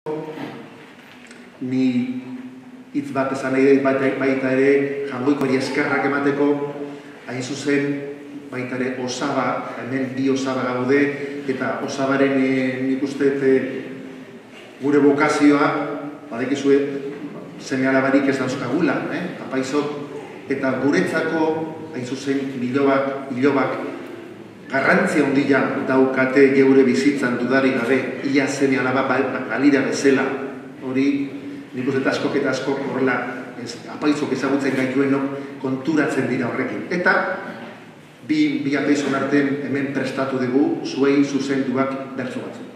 Ni hitz bat esan nahi baita ere Jangoikoari eskerrak emateko, hain zuzen baita ere osaba, hemen bi osaba gaude, eta osabaren nik uste gure bokazioa, badekizue seme-alabarik ez dauzkagula, apaizok, eta guretzako, hain zuzen, hilobak garrantzia handia daukate geure bizitzan dudarik gabe, ia seme-alaba balira bezala, hori nik uste askok eta askok horrela apaizok ezagutzen gaituenok konturatzen dira horrekin. Eta bi apaizon artean hemen prestatu dugu zuei zuzenduak bertso batzuk.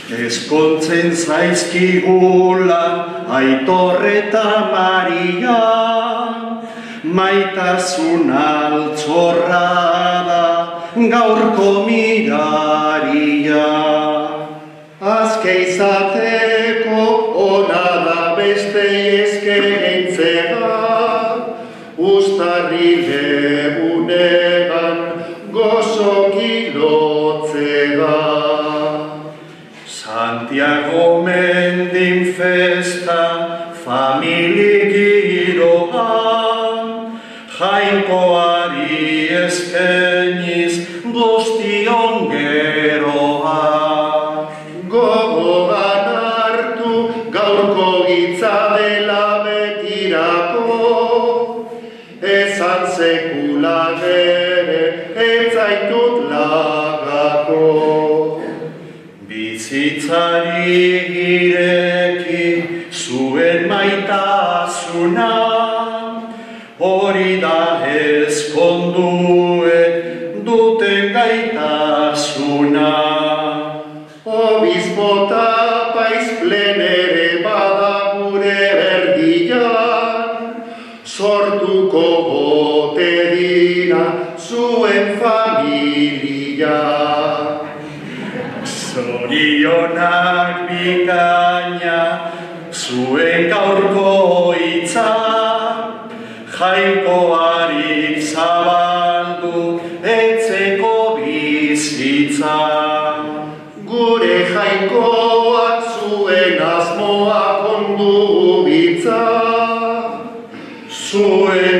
Eskoltzen zaizkigula Aitor eta Maria, maitasun altzorra da gaurko miraria. Azke izateko ona da beste eskerentzea, uztarri egunean gozoki lotzea. Santiago mendin festa familia giroa, Jainkoari eskeniz guztion geroa. Gogoan hartu gaurko hitza dela betirako, ezan sekula ere ez zaitut lagako. Bizitzari ireki zuen maitasuna, hori da ezkonduen duten gaitasuna. Obispo eta paizplen ere bada gure erdian, sortuko bote dira zuen familia. Zorionak bikaina zuen gaurko hitza, Jainkoari zabaldu etzeko bizitza. Gure Jainkoak zuen asmoak ondu bitza, zuen